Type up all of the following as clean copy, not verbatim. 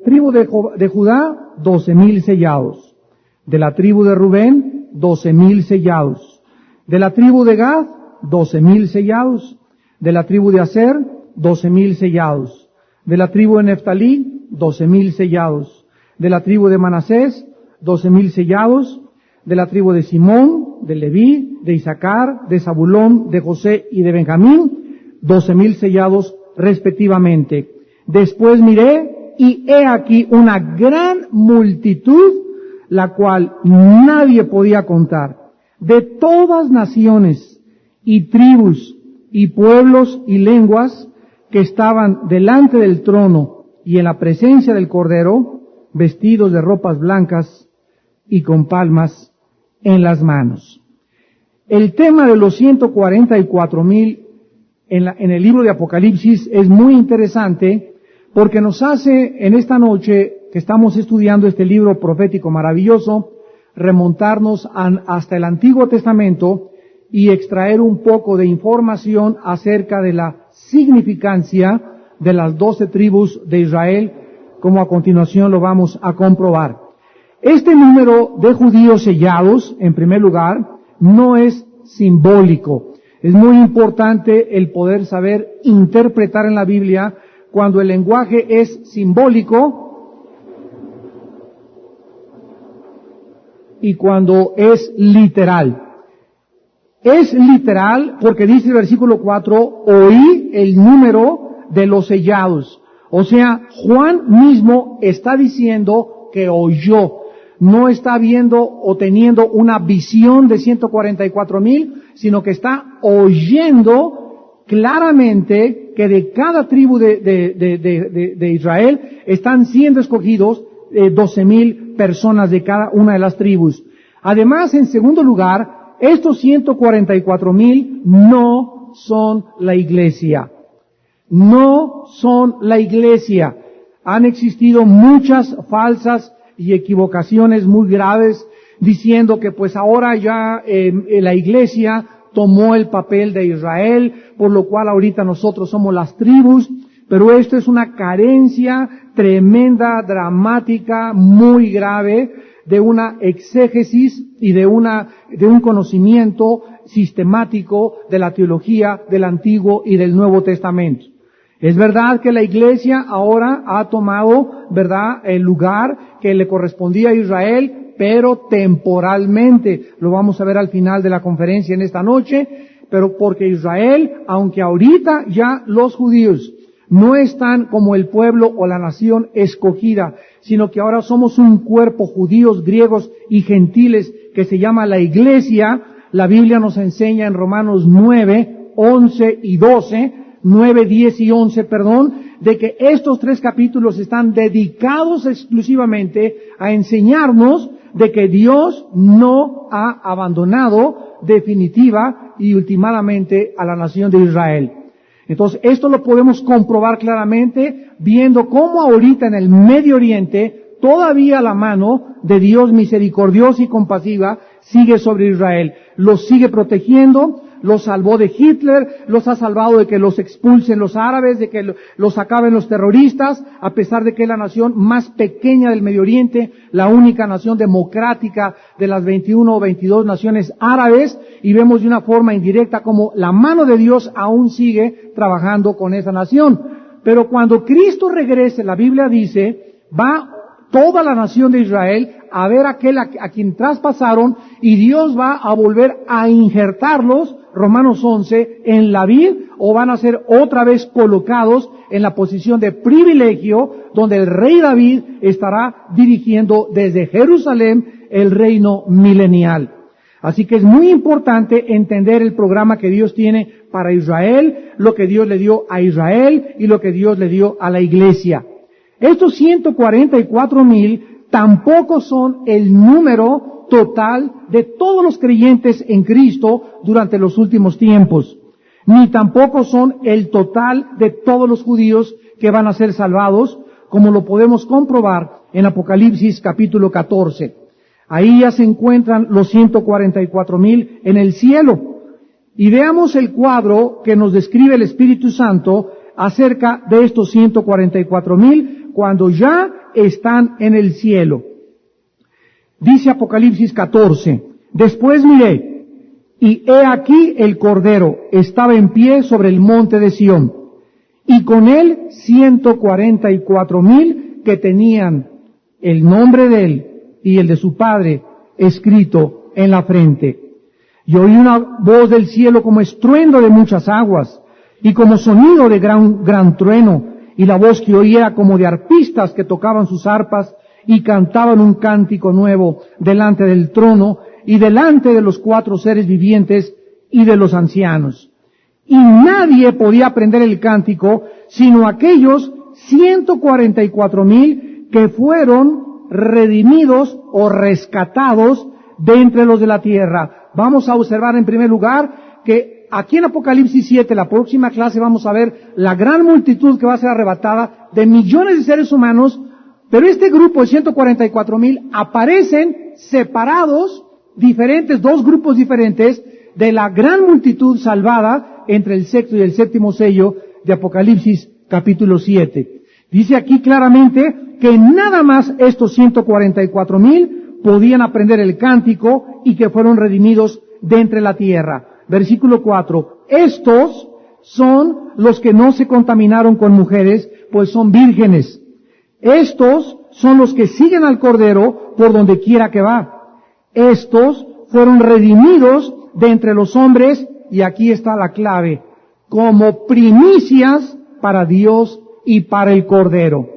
Tribu de Judá, 12,000 sellados. De la tribu de Rubén, 12,000 sellados. De la tribu de Gad, 12,000 sellados. De la tribu de Aser, 12,000 sellados. De la tribu de Neftalí, 12,000 sellados. De la tribu de Manasés, 12,000 sellados. De la tribu de Simón, de Leví, de Isaacar, de Zabulón, de José y de Benjamín, 12,000 sellados respectivamente. Después miré, y he aquí una gran multitud, la cual nadie podía contar, de todas naciones y tribus y pueblos y lenguas, que estaban delante del trono y en la presencia del Cordero, vestidos de ropas blancas y con palmas en las manos. El tema de los 144,000 en el libro de Apocalipsis es muy interesante, porque nos hace en esta noche que estamos estudiando este libro profético maravilloso, remontarnos hasta el Antiguo Testamento y extraer un poco de información acerca de la significancia de las 12 tribus de Israel, como a continuación lo vamos a comprobar. Este número de judíos sellados, en primer lugar, no es simbólico. Es muy importante el poder saber interpretar en la Biblia cuando el lenguaje es simbólico y cuando es literal. Es literal porque dice el versículo 4, oí el número de los sellados. O sea, Juan mismo está diciendo que oyó. No está viendo o teniendo una visión de 144,000, sino que está oyendo claramente que de cada tribu de Israel están siendo escogidos 12,000 personas de cada una de las tribus. Además, en segundo lugar, estos 144,000 no son la iglesia. No son la iglesia. Han existido muchas falsas y equivocaciones muy graves diciendo que pues ahora ya la iglesia tomó el papel de Israel, por lo cual ahorita nosotros somos las tribus, pero esto es una carencia tremenda, dramática, muy grave, de una exégesis y de un conocimiento sistemático de la teología del Antiguo y del Nuevo Testamento. Es verdad que la iglesia ahora ha tomado, ¿verdad?, el lugar que le correspondía a Israel, pero temporalmente. Lo vamos a ver al final de la conferencia en esta noche, pero porque Israel, aunque ahorita ya los judíos no están como el pueblo o la nación escogida, sino que ahora somos un cuerpo, judíos, griegos y gentiles, que se llama la iglesia. La Biblia nos enseña en Romanos 9, 11 y 12, 9, 10 y 11, de que estos 3 capítulos están dedicados exclusivamente a enseñarnos de que Dios no ha abandonado definitiva y ultimadamente a la nación de Israel. Entonces, esto lo podemos comprobar claramente viendo cómo ahorita en el Medio Oriente todavía la mano de Dios misericordiosa y compasiva sigue sobre Israel. Los sigue protegiendo, los salvó de Hitler, los ha salvado de que los expulsen los árabes, de que los acaben los terroristas, a pesar de que es la nación más pequeña del Medio Oriente, la única nación democrática de las 21 o 22 naciones árabes, y vemos de una forma indirecta como la mano de Dios aún sigue trabajando con esa nación. Pero cuando Cristo regrese, la Biblia dice, va toda la nación de Israel a ver aquel a quien traspasaron, y Dios va a volver a injertarlos, Romanos 11, en la vid, o van a ser otra vez colocados en la posición de privilegio, donde el rey David estará dirigiendo desde Jerusalén el reino milenial. Así que es muy importante entender el programa que Dios tiene para Israel, lo que Dios le dio a Israel y lo que Dios le dio a la iglesia. Estos 144,000 tampoco son el número total de todos los creyentes en Cristo durante los últimos tiempos, ni tampoco son el total de todos los judíos que van a ser salvados, como lo podemos comprobar en Apocalipsis capítulo 14. Ahí ya se encuentran los 144,000 en el cielo. Y veamos el cuadro que nos describe el Espíritu Santo acerca de estos 144,000 cuando ya están en el cielo. Dice Apocalipsis 14, después miré, y he aquí el Cordero estaba en pie sobre el monte de Sión, y con él 144,000 que tenían el nombre de él y el de su Padre escrito en la frente. Y oí una voz del cielo como estruendo de muchas aguas, y como sonido de gran trueno, y la voz que oí era como de arpistas que tocaban sus arpas y cantaban un cántico nuevo delante del trono y delante de los 4 seres vivientes y de los ancianos. Y nadie podía aprender el cántico sino aquellos 144,000 que fueron redimidos o rescatados de entre los de la tierra. Vamos a observar en primer lugar que aquí en Apocalipsis 7, la próxima clase, vamos a ver la gran multitud que va a ser arrebatada de millones de seres humanos, pero este grupo de 144,000 aparecen separados, diferentes, 2 grupos diferentes de la gran multitud salvada entre el sexto y el séptimo sello de Apocalipsis capítulo 7. Dice aquí claramente que nada más estos 144,000 podían aprender el cántico y que fueron redimidos de entre la tierra. Versículo 4. Estos son los que no se contaminaron con mujeres, pues son vírgenes. Estos son los que siguen al Cordero por donde quiera que va. Estos fueron redimidos de entre los hombres, y aquí está la clave, como primicias para Dios y para el Cordero.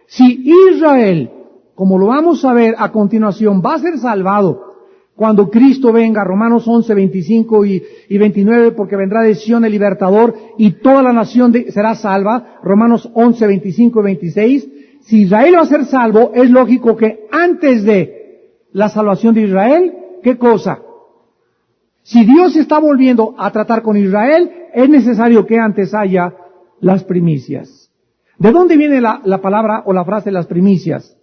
Si Israel, como lo vamos a ver a continuación, va a ser salvado cuando Cristo venga, Romanos 11, 25 y 29, porque vendrá de Sión el libertador y toda la nación será salva, Romanos 11, 25 y 26, si Israel va a ser salvo, es lógico que antes de la salvación de Israel, ¿qué cosa? Si Dios está volviendo a tratar con Israel, es necesario que antes haya las primicias. ¿De dónde viene la palabra o la frase las primicias?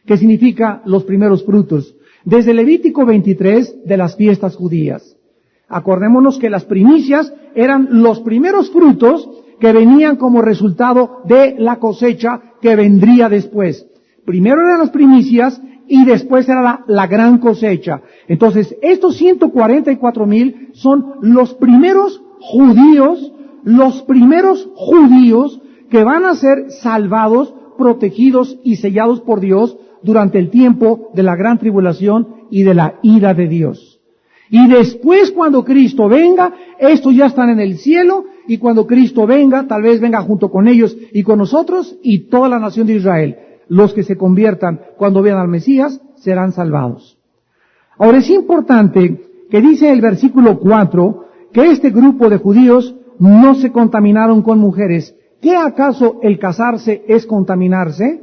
¿Qué significa los primeros frutos? Desde Levítico 23 de las fiestas judías. Acordémonos que las primicias eran los primeros frutos que venían como resultado de la cosecha que vendría después. Primero eran las primicias y después era la gran cosecha. Entonces, estos 144,000 son los primeros judíos que van a ser salvados, protegidos y sellados por Dios durante el tiempo de la gran tribulación y de la ira de Dios. Y después, cuando Cristo venga, estos ya están en el cielo, y cuando Cristo venga, tal vez venga junto con ellos y con nosotros y toda la nación de Israel. Los que se conviertan cuando vean al Mesías serán salvados. Ahora es importante que dice el versículo 4 que este grupo de judíos no se contaminaron con mujeres. ¿Qué acaso el casarse es contaminarse?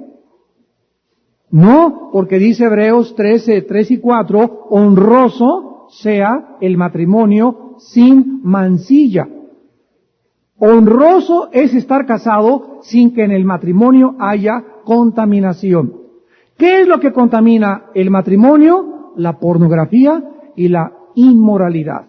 No, porque dice Hebreos 13, 3 y 4, honroso sea el matrimonio sin mancilla. Honroso es estar casado sin que en el matrimonio haya contaminación. ¿Qué es lo que contamina el matrimonio? La pornografía y la inmoralidad.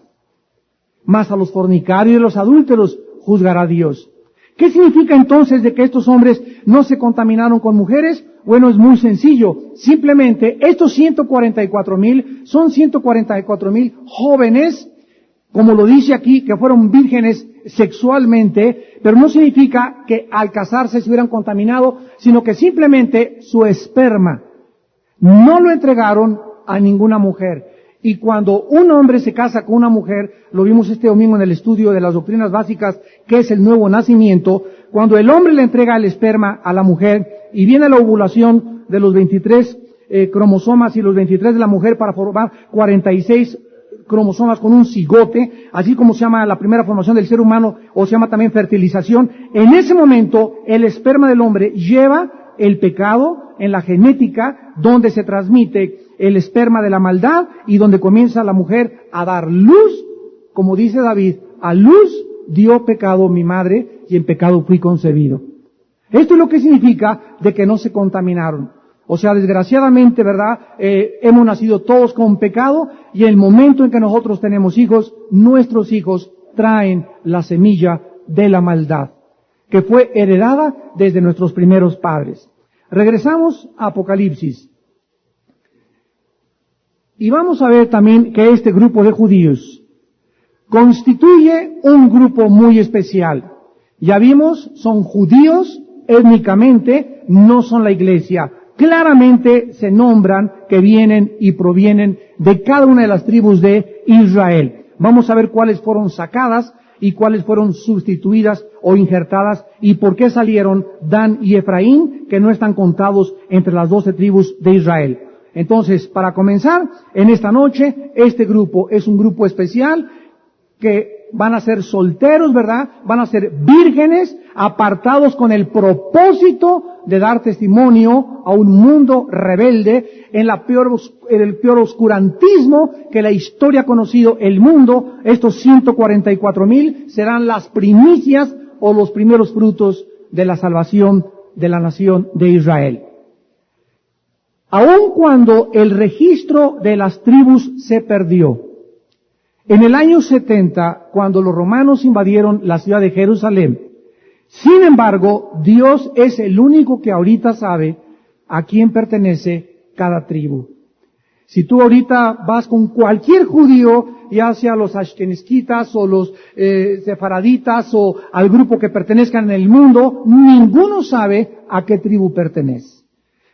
Mas a los fornicarios y a los adúlteros juzgará Dios. ¿Qué significa entonces de que estos hombres no se contaminaron con mujeres? Bueno, es muy sencillo. Simplemente estos 144,000 son 144,000 jóvenes, como lo dice aquí, que fueron vírgenes sexualmente, pero no significa que al casarse se hubieran contaminado, sino que simplemente su esperma no lo entregaron a ninguna mujer. Y cuando un hombre se casa con una mujer, lo vimos este domingo en el estudio de las doctrinas básicas, que es el nuevo nacimiento, cuando el hombre le entrega el esperma a la mujer y viene la ovulación de los 23 cromosomas y los 23 de la mujer para formar 46 cromosomas con un cigote, así como se llama la primera formación del ser humano, o se llama también fertilización. En ese momento, el esperma del hombre lleva el pecado en la genética, donde se transmite el esperma de la maldad y donde comienza la mujer a dar luz, como dice David, a luz dio pecado mi madre y en pecado fui concebido. Esto es lo que significa de que no se contaminaron. O sea, desgraciadamente, ¿verdad? Hemos nacido todos con pecado y en el momento en que nosotros tenemos hijos, nuestros hijos traen la semilla de la maldad, que fue heredada desde nuestros primeros padres. Regresamos a Apocalipsis. Y vamos a ver también que este grupo de judíos constituye un grupo muy especial. Ya vimos, son judíos étnicamente, no son la iglesia. Claramente se nombran que vienen y provienen de cada una de las tribus de Israel. Vamos a ver cuáles fueron sacadas y cuáles fueron sustituidas o injertadas y por qué salieron Dan y Efraín, que no están contados entre las 12 tribus de Israel. Entonces, para comenzar, en esta noche, este grupo es un grupo especial que van a ser solteros, ¿verdad? Van a ser vírgenes, apartados con el propósito de dar testimonio a un mundo rebelde en el peor oscurantismo que la historia ha conocido el mundo. Estos 144,000 serán las primicias o los primeros frutos de la salvación de la nación de Israel. Aun cuando el registro de las tribus se perdió, en el año 70, cuando los romanos invadieron la ciudad de Jerusalén, sin embargo, Dios es el único que ahorita sabe a quién pertenece cada tribu. Si tú ahorita vas con cualquier judío, ya sea los ashkenazquitas o los sefaraditas o al grupo que pertenezcan en el mundo, ninguno sabe a qué tribu pertenece.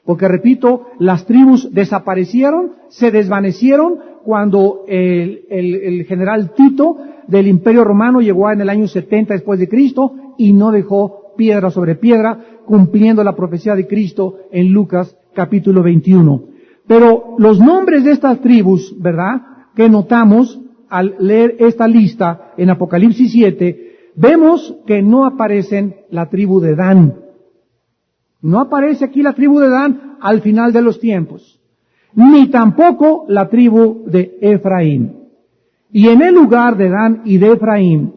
Porque repito, las tribus desaparecieron, se desvanecieron cuando el general Tito del Imperio Romano llegó en el año 70 después de Cristo y no dejó piedra sobre piedra, cumpliendo la profecía de Cristo en Lucas capítulo 21. Pero los nombres de estas tribus, ¿verdad?, que notamos al leer esta lista en Apocalipsis 7, vemos que no aparecen la tribu de Dan. No aparece aquí la tribu de Dan al final de los tiempos, ni tampoco la tribu de Efraín. Y en el lugar de Dan y de Efraín,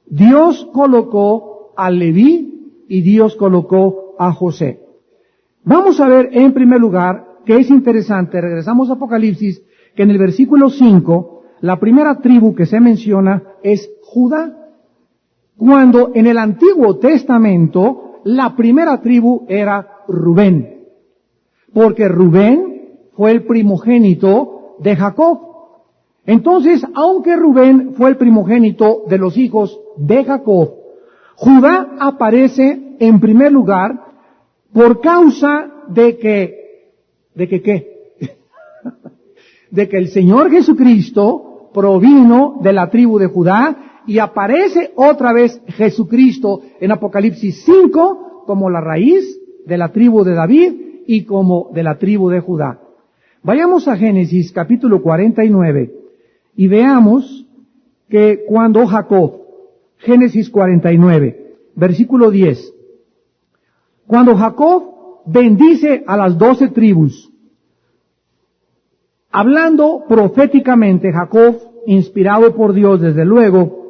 Dios colocó a Leví y Dios colocó a José. Vamos a ver en primer lugar que es interesante, regresamos a Apocalipsis, que en el versículo 5, la primera tribu que se menciona es Judá, cuando en el Antiguo Testamento la primera tribu era Rubén, porque Rubén fue el primogénito de Jacob. Entonces, aunque Rubén fue el primogénito de los hijos de Jacob, Judá aparece en primer lugar por causa de que el Señor Jesucristo provino de la tribu de Judá y aparece otra vez Jesucristo en Apocalipsis 5 como la raíz de la tribu de David y como de la tribu de Judá. Vayamos a Génesis capítulo 49 y veamos que cuando Jacob, Génesis 49, versículo 10, cuando Jacob bendice a las 12 tribus, hablando proféticamente, Jacob, inspirado por Dios desde luego,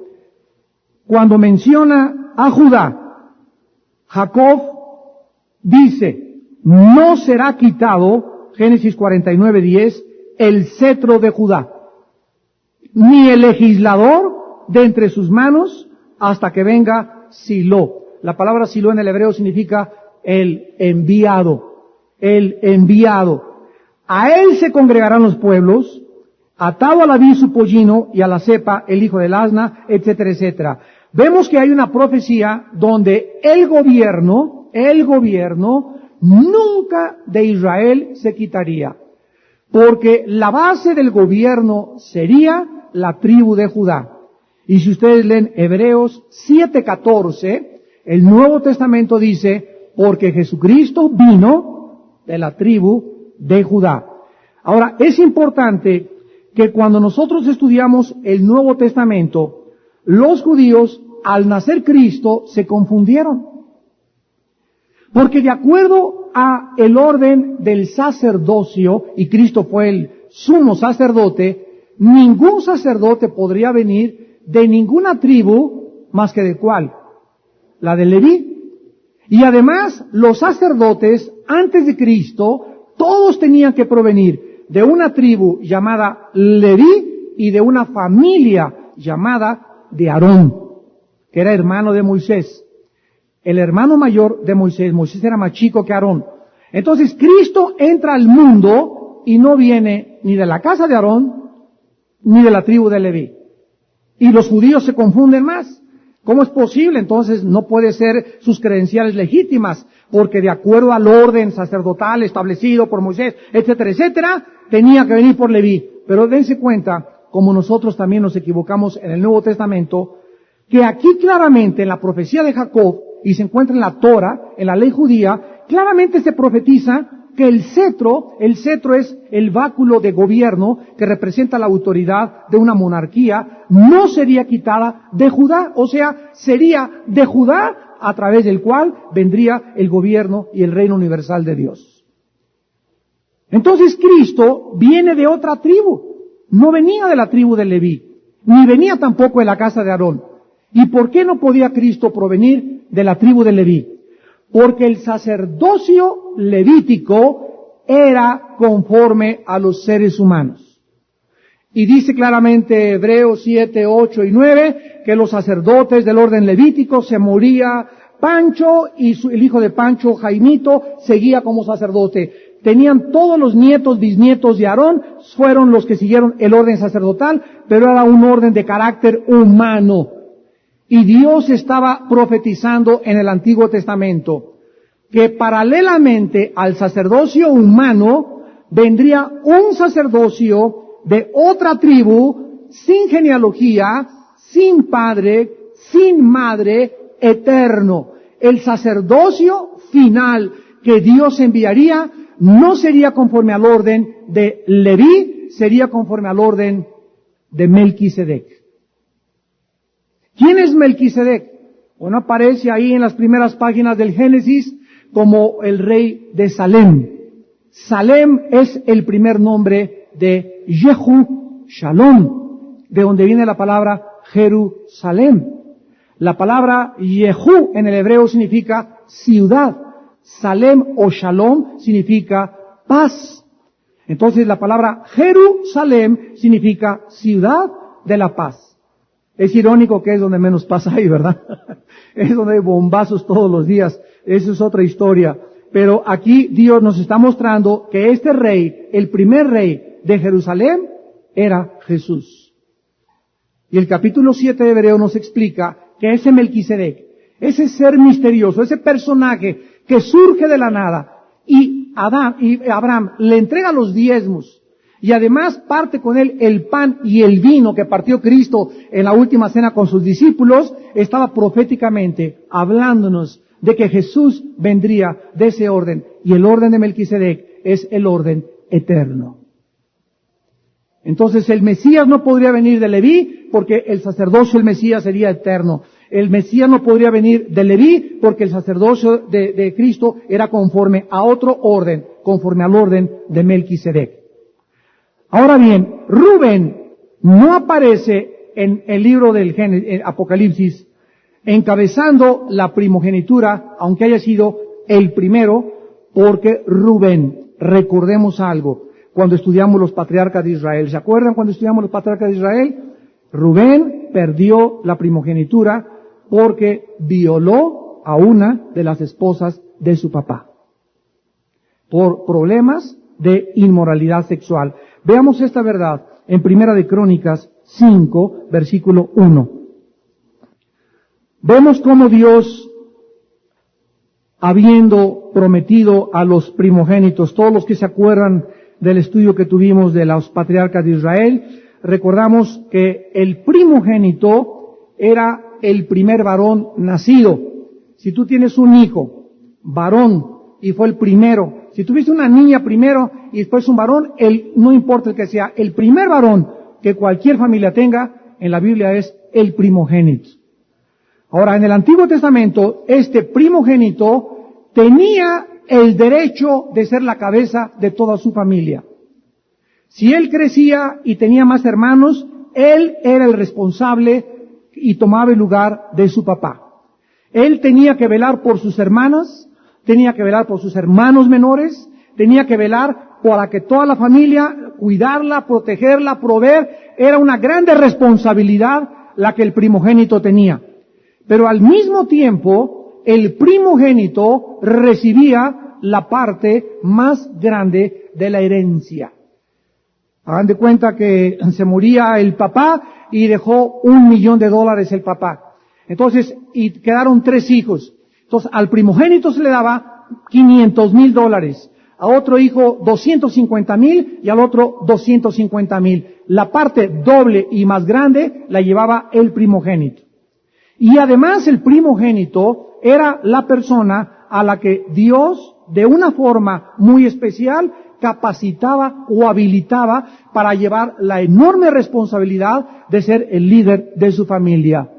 cuando menciona a Judá, Jacob dice, no será quitado, Génesis 49:10, el cetro de Judá, ni el legislador de entre sus manos hasta que venga Silo. La palabra Silo en el hebreo significa el enviado, el enviado. A él se congregarán los pueblos, atado a la vid su pollino y a la cepa el hijo del asna, etcétera, etcétera. Vemos que hay una profecía donde el gobierno nunca de Israel se quitaría, porque la base del gobierno sería la tribu de Judá. Y si ustedes leen Hebreos 7:14, el Nuevo Testamento dice, porque Jesucristo vino de la tribu de Judá. Ahora, es importante que cuando nosotros estudiamos el Nuevo Testamento, los judíos, al nacer Cristo, se confundieron. Porque de acuerdo a el orden del sacerdocio, y Cristo fue el sumo sacerdote, ningún sacerdote podría venir de ninguna tribu más que de cuál, la de Leví. Y además, los sacerdotes, antes de Cristo, todos tenían que provenir de una tribu llamada Leví y de una familia llamada de Aarón, que era hermano de Moisés. El hermano mayor de Moisés era más chico que Aarón. Entonces Cristo entra al mundo y no viene ni de la casa de Aarón, ni de la tribu de Leví. Y los judíos se confunden más. ¿Cómo es posible? Entonces no puede ser sus credenciales legítimas, porque de acuerdo al orden sacerdotal establecido por Moisés, etcétera, etcétera, tenía que venir por Leví. Pero dense cuenta, como nosotros también nos equivocamos en el Nuevo Testamento, que aquí claramente en la profecía de Jacob, y se encuentra en la Torah, en la ley judía, claramente se profetiza que el cetro es el báculo de gobierno que representa la autoridad de una monarquía, no sería quitada de Judá, o sea, sería de Judá a través del cual vendría el gobierno y el reino universal de Dios. Entonces Cristo viene de otra tribu, no venía de la tribu de Leví, ni venía tampoco de la casa de Aarón. ¿Y por qué no podía Cristo provenir de la tribu de Leví? Porque el sacerdocio levítico era conforme a los seres humanos. Y dice claramente Hebreos 7, 8 y 9 que los sacerdotes del orden levítico se moría Pancho y el hijo de Pancho, Jaimito, seguía como sacerdote. Tenían todos los nietos, bisnietos de Aarón, fueron los que siguieron el orden sacerdotal, pero era un orden de carácter humano. Y Dios estaba profetizando en el Antiguo Testamento que paralelamente al sacerdocio humano vendría un sacerdocio de otra tribu, sin genealogía, sin padre, sin madre, eterno. El sacerdocio final que Dios enviaría no sería conforme al orden de Leví, sería conforme al orden de Melquisedec. ¿Quién es Melquisedec? Bueno, aparece ahí en las primeras páginas del Génesis como el rey de Salem. Salem es el primer nombre de Yehu Shalom, de donde viene la palabra Jerusalén. La palabra Yehu en el hebreo significa ciudad. Salem o Shalom significa paz. Entonces la palabra Jerusalén significa ciudad de la paz. Es irónico que es donde menos paz hay, ¿verdad? Es donde hay bombazos todos los días. Eso es otra historia. Pero aquí Dios nos está mostrando que este rey, el primer rey de Jerusalén, era Jesús. Y el capítulo 7 de Hebreo nos explica que ese Melquisedec, ese ser misterioso, ese personaje que surge de la nada, y Abraham le entrega los diezmos, y además parte con él el pan y el vino que partió Cristo en la última cena con sus discípulos, estaba proféticamente hablándonos de que Jesús vendría de ese orden, y el orden de Melquisedec es el orden eterno. Entonces el Mesías no podría venir de Leví porque el sacerdocio del Mesías sería eterno. El Mesías no podría venir de Leví porque el sacerdocio de Cristo era conforme a otro orden, conforme al orden de Melquisedec. Ahora bien, Rubén no aparece en el libro del Apocalipsis encabezando la primogenitura, aunque haya sido el primero, porque Rubén, recordemos algo, cuando estudiamos los patriarcas de Israel, ¿se acuerdan cuando estudiamos los patriarcas de Israel? Rubén perdió la primogenitura porque violó a una de las esposas de su papá, por problemas de inmoralidad sexual. Veamos esta verdad en Primera de Crónicas 5, versículo 1. Vemos cómo Dios, habiendo prometido a los primogénitos, todos los que se acuerdan del estudio que tuvimos de los patriarcas de Israel, recordamos que el primogénito era el primer varón nacido. Si tú tienes un hijo, varón, y fue el primero, si tuviste una niña primero y después un varón, no importa el que sea, el primer varón que cualquier familia tenga, en la Biblia es el primogénito. Ahora, en el Antiguo Testamento, este primogénito tenía el derecho de ser la cabeza de toda su familia. Si él crecía y tenía más hermanos, él era el responsable y tomaba el lugar de su papá. Él tenía que velar por sus hermanas, tenía que velar por sus hermanos menores, tenía que velar para que toda la familia, cuidarla, protegerla, proveer. Era una grande responsabilidad la que el primogénito tenía. Pero al mismo tiempo, el primogénito recibía la parte más grande de la herencia. Hagan de cuenta que se moría el papá y dejó $1,000,000 el papá. Entonces, y quedaron 3 hijos. Entonces, al primogénito se le daba $500,000. A otro hijo 250,000 y al otro 250,000. La parte doble y más grande la llevaba el primogénito. Y además el primogénito era la persona a la que Dios, de una forma muy especial, capacitaba o habilitaba para llevar la enorme responsabilidad de ser el líder de su familia.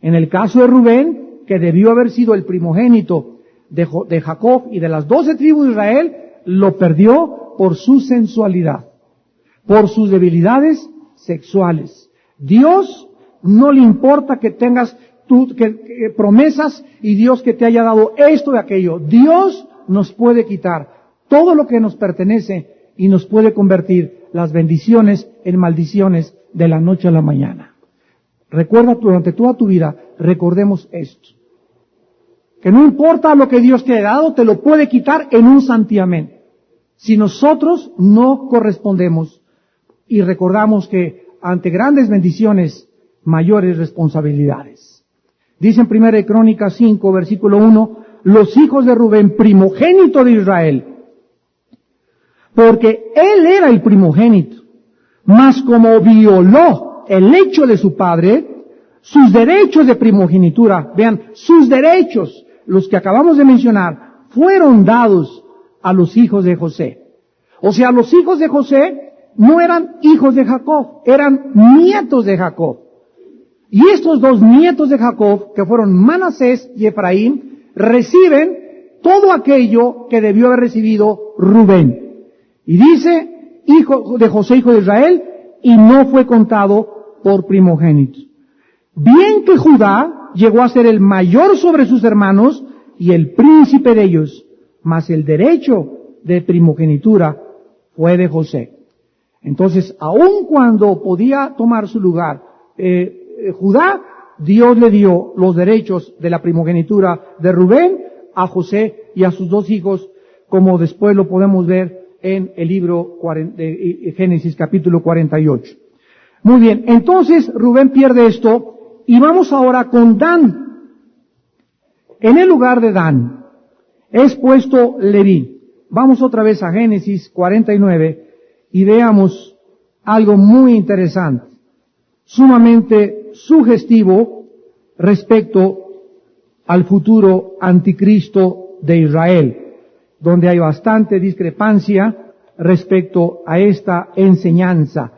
En el caso de Rubén, que debió haber sido el primogénito de Jacob y de las 12 tribus de Israel, lo perdió por su sensualidad, por sus debilidades sexuales. Dios no le importa que tengas que promesas y Dios que te haya dado esto y aquello. Dios nos puede quitar todo lo que nos pertenece y nos puede convertir las bendiciones en maldiciones de la noche a la mañana. Recuerda durante toda tu vida, recordemos esto. Que no importa lo que Dios te haya dado, te lo puede quitar en un santiamén. Si nosotros no correspondemos y recordamos que ante grandes bendiciones, mayores responsabilidades. Dice en 1 Crónicas 5, versículo 1, los hijos de Rubén, primogénito de Israel, porque él era el primogénito, mas como violó el hecho de su padre, sus derechos de primogenitura, vean, sus derechos, los que acabamos de mencionar, fueron dados a los hijos de José. O sea, los hijos de José no eran hijos de Jacob, eran nietos de Jacob. Y estos 2 nietos de Jacob, que fueron Manasés y Efraín, reciben todo aquello que debió haber recibido Rubén. Y dice, hijo de José, hijo de Israel, y no fue contado por primogénito. Bien que Judá llegó a ser el mayor sobre sus hermanos y el príncipe de ellos, mas el derecho de primogenitura fue de José. Entonces, aun cuando podía tomar su lugar Judá, Dios le dio los derechos de la primogenitura de Rubén a José y a sus 2 hijos, como después lo podemos ver en el libro de Génesis capítulo 48. Muy bien, entonces Rubén pierde esto y vamos ahora con Dan. En el lugar de Dan es puesto Leví. Vamos otra vez a Génesis 49 y veamos algo muy interesante, sumamente sugestivo respecto al futuro anticristo de Israel, donde hay bastante discrepancia respecto a esta enseñanza.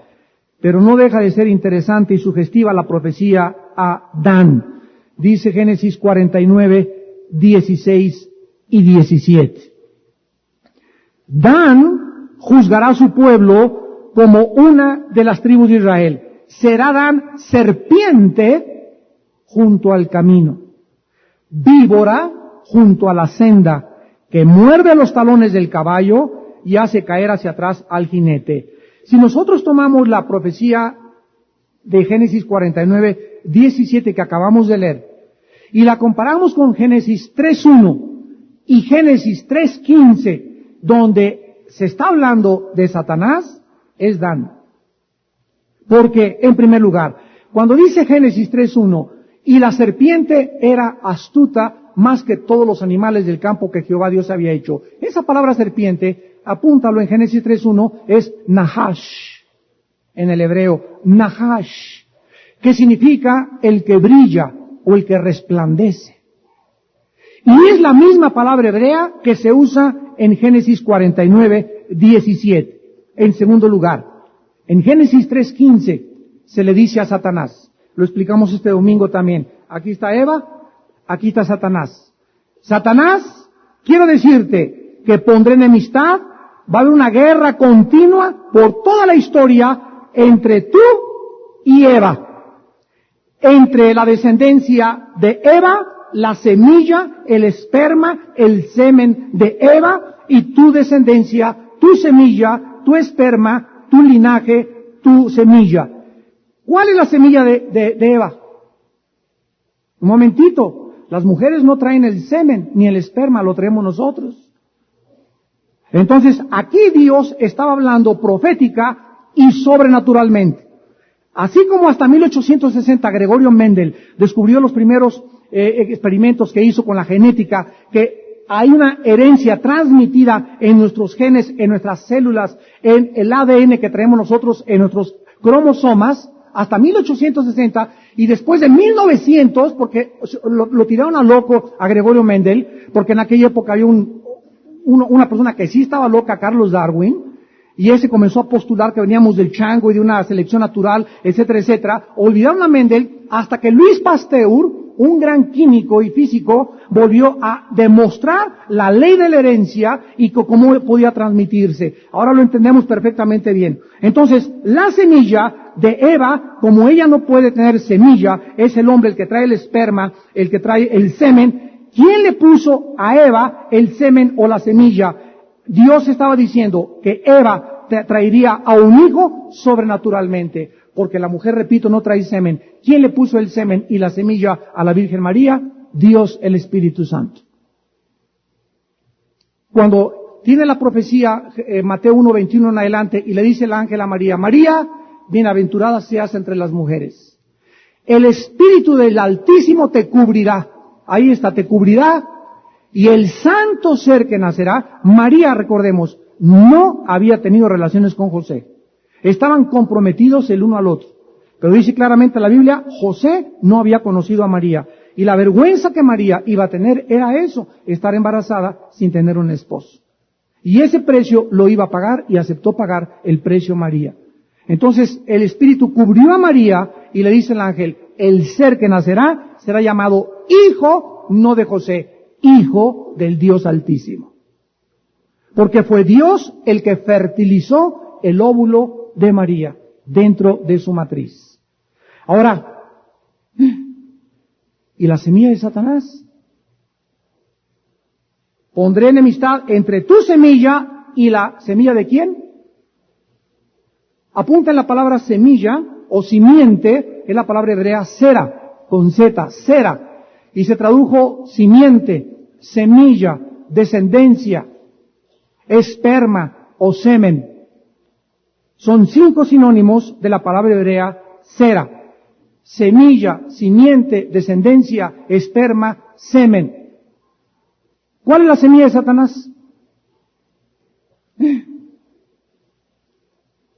Pero no deja de ser interesante y sugestiva la profecía a Dan. Dice Génesis 49, 16 y 17. Dan juzgará a su pueblo como una de las tribus de Israel. Será Dan serpiente junto al camino, víbora junto a la senda, que muerde los talones del caballo y hace caer hacia atrás al jinete. Si nosotros tomamos la profecía de Génesis 49, 17 que acabamos de leer, y la comparamos con Génesis 3.1 y Génesis 3.15, donde se está hablando de Satanás, es Dan. Porque, en primer lugar, cuando dice Génesis 3.1, y la serpiente era astuta más que todos los animales del campo que Jehová Dios había hecho. Esa palabra serpiente, apúntalo en Génesis 3.1, es Nahash, en el hebreo, Nahash, que significa el que brilla o el que resplandece. Y es la misma palabra hebrea que se usa en Génesis 49, 17. En segundo lugar, en Génesis 3.15 se le dice a Satanás, lo explicamos este domingo también, aquí está Eva, aquí está Satanás. Satanás, quiero decirte que pondré enemistad, va a haber una guerra continua por toda la historia entre tú y Eva. Entre la descendencia de Eva, la semilla, el esperma, el semen de Eva, y tu descendencia, tu semilla, tu esperma, tu linaje, tu semilla. ¿Cuál es la semilla de Eva? Un momentito. Las mujeres no traen el semen ni el esperma, lo traemos nosotros. Entonces, aquí Dios estaba hablando profética y sobrenaturalmente. Así como hasta 1860 Gregorio Mendel descubrió los primeros experimentos que hizo con la genética, que hay una herencia transmitida en nuestros genes, en nuestras células, en el ADN que traemos nosotros, en nuestros cromosomas, hasta 1860, y después de 1900, porque lo tiraron a loco a Gregorio Mendel, porque en aquella época había una persona que sí estaba loca, Carlos Darwin, y ese comenzó a postular que veníamos del chango y de una selección natural, etcétera, etcétera. Olvidaron a Mendel hasta que Luis Pasteur, un gran químico y físico, volvió a demostrar la ley de la herencia y cómo podía transmitirse. Ahora lo entendemos perfectamente bien. Entonces, la semilla de Eva, como ella no puede tener semilla, es el hombre el que trae el esperma, el que trae el semen. ¿Quién le puso a Eva el semen o la semilla? Dios estaba diciendo que Eva traería a un hijo sobrenaturalmente, porque la mujer, repito, no trae semen. ¿Quién le puso el semen y la semilla a la Virgen María? Dios, el Espíritu Santo. Cuando tiene la profecía, Mateo 1:21 en adelante, y le dice el ángel a María, María, bienaventurada seas entre las mujeres. El Espíritu del Altísimo te cubrirá. Ahí está, te cubrirá. Y el santo ser que nacerá, María, recordemos, no había tenido relaciones con José. Estaban comprometidos el uno al otro. Pero dice claramente la Biblia, José no había conocido a María. Y la vergüenza que María iba a tener era eso, estar embarazada sin tener un esposo. Y ese precio lo iba a pagar y aceptó pagar el precio María. Entonces el Espíritu cubrió a María y le dice el ángel, el ser que nacerá será llamado hijo, no de José, hijo del Dios Altísimo. Porque fue Dios el que fertilizó el óvulo de María dentro de su matriz. Ahora, ¿y la semilla de Satanás? Pondré enemistad entre tu semilla y la semilla de quién. Apunta en la palabra semilla o simiente, es la palabra hebrea sera, con Z, sera. Y se tradujo simiente, semilla, descendencia, esperma o semen. Son 5 sinónimos de la palabra hebrea sera. Semilla, simiente, descendencia, esperma, semen. ¿Cuál es la semilla de Satanás?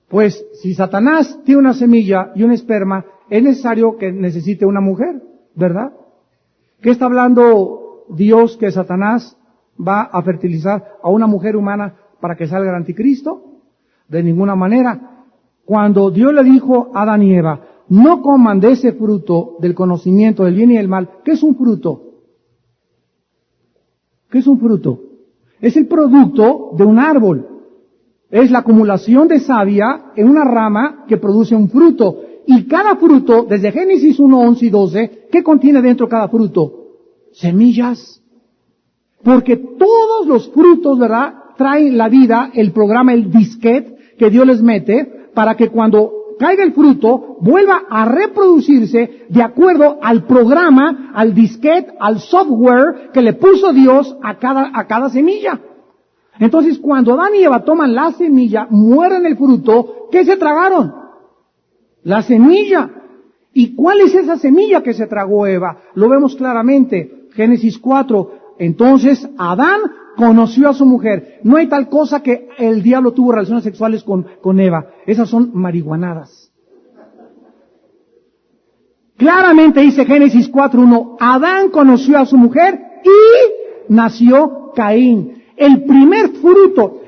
Pues si Satanás tiene una semilla y un esperma, es necesario que necesite una mujer, ¿verdad? ¿Qué está hablando Dios que Satanás va a fertilizar a una mujer humana para que salga el anticristo? De ninguna manera. Cuando Dios le dijo a Adán y Eva, no coman de ese fruto del conocimiento del bien y del mal, ¿qué es un fruto? ¿Qué es un fruto? Es el producto de un árbol. Es la acumulación de savia en una rama que produce un fruto. Y cada fruto, desde Génesis 1, 11 y 12, ¿qué contiene dentro cada fruto? Semillas. Porque todos los frutos, ¿verdad?, traen la vida, el programa, el disquete que Dios les mete, para que cuando caiga el fruto, vuelva a reproducirse de acuerdo al programa, al disquete, al software que le puso Dios a cada semilla. Entonces, cuando Adán y Eva toman la semilla, mueren el fruto, ¿qué se tragaron? La semilla. ¿Y cuál es esa semilla que se tragó Eva? Lo vemos claramente. Génesis 4. Entonces, Adán conoció a su mujer. No hay tal cosa que el diablo tuvo relaciones sexuales con Eva. Esas son marihuanadas. Claramente dice Génesis 4:1, Adán conoció a su mujer y nació Caín. El primer fruto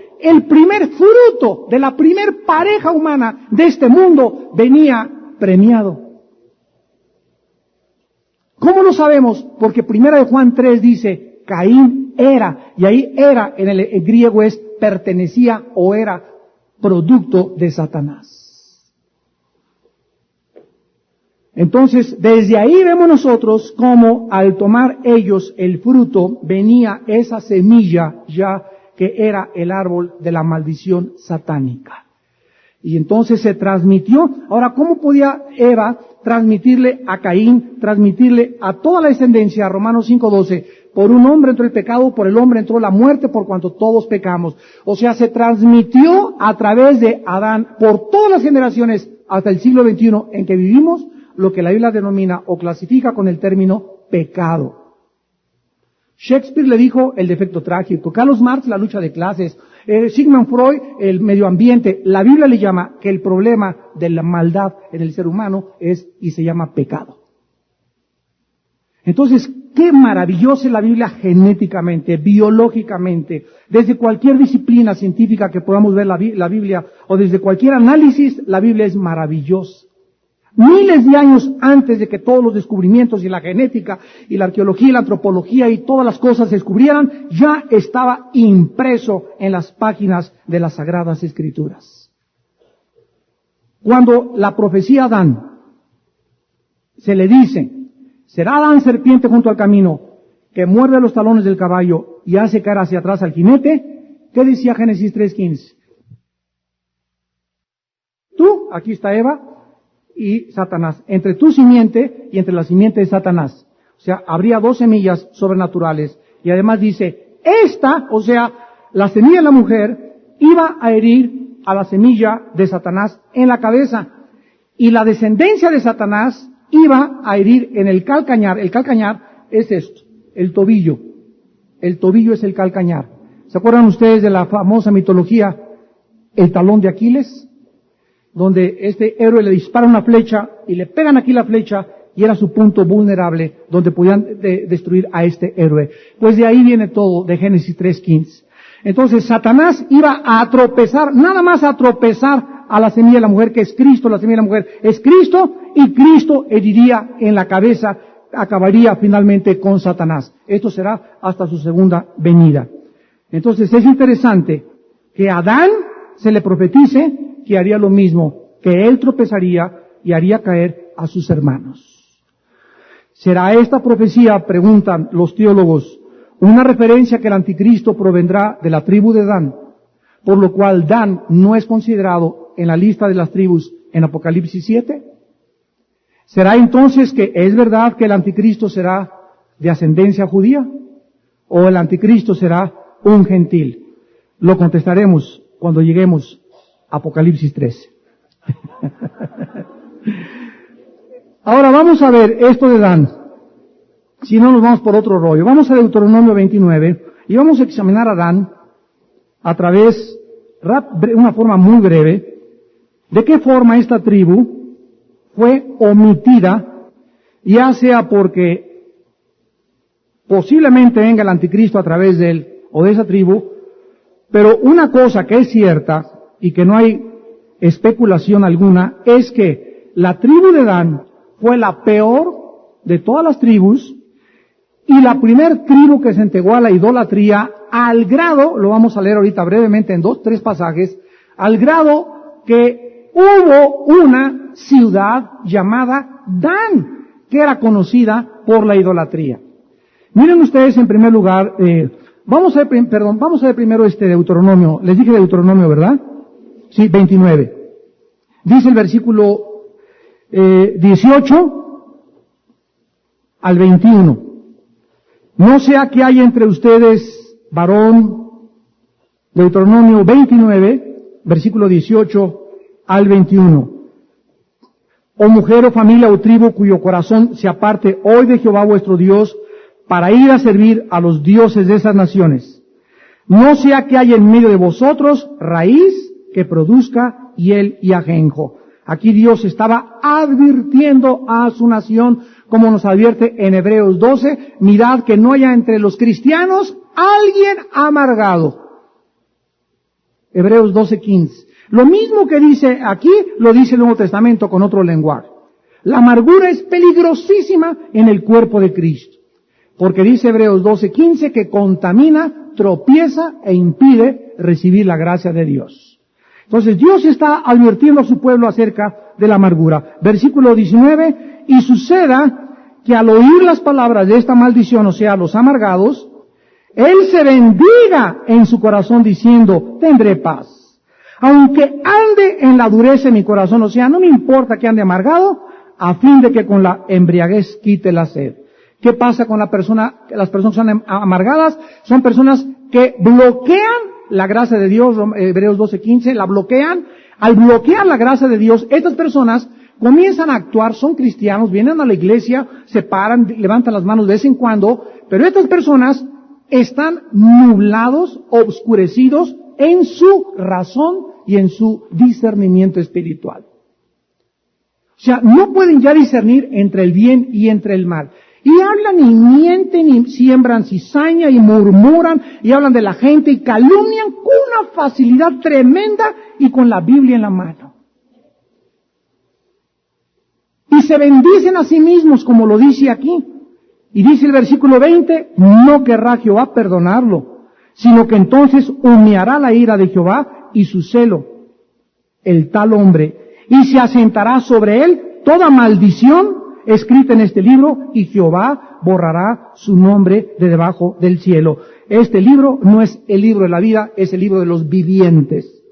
de la primer pareja humana de este mundo venía premiado. ¿Cómo lo sabemos? Porque 1 Juan 3 dice, Caín era, y ahí era en el griego es pertenecía o era producto de Satanás. Entonces, desde ahí vemos nosotros cómo al tomar ellos el fruto, venía esa semilla ya que era el árbol de la maldición satánica. Y entonces se transmitió. Ahora, ¿cómo podía Eva transmitirle a Caín, transmitirle a toda la descendencia? Romanos 5:12. Por un hombre entró el pecado, por el hombre entró la muerte, por cuanto todos pecamos. O sea, se transmitió a través de Adán por todas las generaciones hasta el siglo XXI en que vivimos, lo que la Biblia denomina o clasifica con el término pecado. Shakespeare le dijo el defecto trágico, Carlos Marx la lucha de clases, Sigmund Freud el medio ambiente. La Biblia le llama que el problema de la maldad en el ser humano es y se llama pecado. Entonces, qué maravillosa es la Biblia genéticamente, biológicamente, desde cualquier disciplina científica que podamos ver la Biblia o desde cualquier análisis, la Biblia es maravillosa. Miles de años antes de que todos los descubrimientos y la genética y la arqueología y la antropología y todas las cosas se descubrieran, ya estaba impreso en las páginas de las Sagradas Escrituras. Cuando la profecía Adán se le dice, será Adán serpiente junto al camino, que muerde los talones del caballo y hace caer hacia atrás al jinete, ¿qué decía Génesis 3:15? Tú, aquí está Eva, y Satanás, entre tu simiente y entre la simiente de Satanás. O sea, habría 2 semillas sobrenaturales. Y además dice, esta, o sea, la semilla de la mujer, iba a herir a la semilla de Satanás en la cabeza. Y la descendencia de Satanás iba a herir en el calcañar. El calcañar es esto, el tobillo. El tobillo es el calcañar. ¿Se acuerdan ustedes de la famosa mitología, el talón de Aquiles? Donde este héroe le dispara una flecha y le pegan aquí la flecha y era su punto vulnerable donde podían destruir a este héroe. Pues de ahí viene todo, de Génesis 3:15. Entonces Satanás iba a tropezar, nada más a tropezar a la semilla de la mujer, que es Cristo. La semilla de la mujer es Cristo, y Cristo heriría en la cabeza, acabaría finalmente con Satanás. Esto será hasta su segunda venida. Entonces es interesante que a Adán se le profetice que haría lo mismo, que él tropezaría y haría caer a sus hermanos. ¿Será esta profecía, preguntan los teólogos, una referencia que el anticristo provendrá de la tribu de Dan, por lo cual Dan no es considerado en la lista de las tribus en Apocalipsis 7? ¿Será entonces que es verdad que el anticristo será de ascendencia judía? ¿O el anticristo será un gentil? Lo contestaremos cuando lleguemos Apocalipsis 13. Ahora vamos a ver esto de Dan. Si no nos vamos por otro rollo. Vamos a Deuteronomio 29 y vamos a examinar a Dan a través, de una forma muy breve, de qué forma esta tribu fue omitida, ya sea porque posiblemente venga el anticristo a través de él o de esa tribu, pero una cosa que es cierta y que no hay especulación alguna, es que la tribu de Dan fue la peor de todas las tribus y la primer tribu que se entregó a la idolatría al grado, lo vamos a leer ahorita brevemente en 2-3 pasajes, al grado que hubo una ciudad llamada Dan, que era conocida por la idolatría. Miren ustedes en primer lugar, vamos a ver primero Deuteronomio, les dije Deuteronomio, ¿verdad? Sí, 29. Dice el versículo 18 al 21. No sea que haya entre ustedes varón, Deuteronomio 29, versículo 18 al 21. O mujer o familia o tribu cuyo corazón se aparte hoy de Jehová vuestro Dios para ir a servir a los dioses de esas naciones. No sea que haya en medio de vosotros raíz que produzca hiel y ajenjo. Aquí Dios estaba advirtiendo a su nación, como nos advierte en Hebreos 12, mirad que no haya entre los cristianos alguien amargado. Hebreos 12:15. Lo mismo que dice aquí, lo dice el Nuevo Testamento con otro lenguaje. La amargura es peligrosísima en el cuerpo de Cristo, porque dice Hebreos 12:15 que contamina, tropieza e impide recibir la gracia de Dios. Entonces Dios está advirtiendo a su pueblo acerca de la amargura. Versículo 19, y suceda que al oír las palabras de esta maldición, o sea, los amargados, él se bendiga en su corazón diciendo, tendré paz. Aunque ande en la dureza de mi corazón, o sea, no me importa que ande amargado, a fin de que con la embriaguez quite la sed. ¿Qué pasa con las personas que son amargadas? Son personas que bloquean la gracia de Dios, Hebreos 12:15, la bloquean. Al bloquear la gracia de Dios, estas personas comienzan a actuar, son cristianos, vienen a la iglesia, se paran, levantan las manos de vez en cuando, pero estas personas están nublados, obscurecidos en su razón y en su discernimiento espiritual. O sea, no pueden ya discernir entre el bien y entre el mal. Y hablan y mienten y siembran cizaña y murmuran y hablan de la gente y calumnian con una facilidad tremenda y con la Biblia en la mano. Y se bendicen a sí mismos, como lo dice aquí. Y dice el versículo 20, no querrá Jehová perdonarlo, sino que entonces humeará la ira de Jehová y su celo, el tal hombre, y se asentará sobre él toda maldición escrita en este libro, y Jehová borrará su nombre de debajo del cielo. Este libro no es el libro de la vida, es el libro de los vivientes.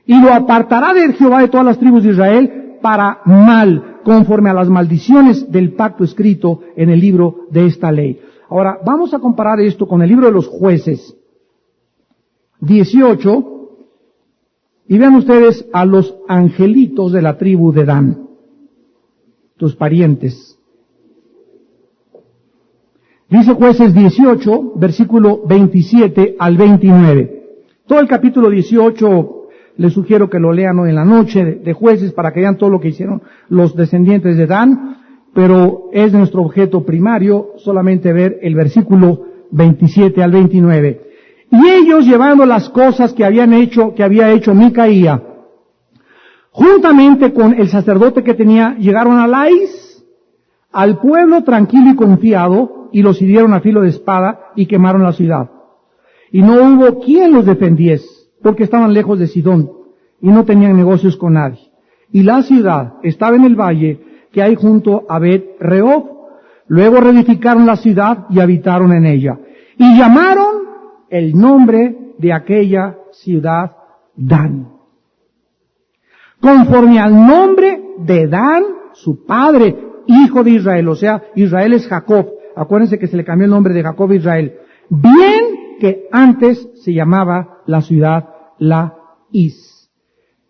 Y lo apartará de Jehová de todas las tribus de Israel para mal, conforme a las maldiciones del pacto escrito en el libro de esta ley. Ahora, vamos a comparar esto con el libro de los Jueces 18, y vean ustedes a los angelitos de la tribu de Dan, tus parientes. Dice Jueces 18, versículo 27 al 29. Todo el capítulo 18 les sugiero que lo lean hoy en la noche de Jueces para que vean todo lo que hicieron los descendientes de Dan, pero es nuestro objeto primario solamente ver el versículo 27 al 29. Y ellos, llevando las cosas que había hecho Micaía, juntamente con el sacerdote que tenía, llegaron a Lais, al pueblo tranquilo y confiado, y los hirieron a filo de espada y quemaron la ciudad. Y no hubo quien los defendiese, porque estaban lejos de Sidón y no tenían negocios con nadie. Y la ciudad estaba en el valle que hay junto a Bet-Rehob. Luego reedificaron la ciudad y habitaron en ella. Y llamaron el nombre de aquella ciudad Dan, conforme al nombre de Dan, su padre, hijo de Israel. O sea, Israel es Jacob. Acuérdense que se le cambió el nombre de Jacob a Israel. Bien que antes se llamaba la ciudad Lais.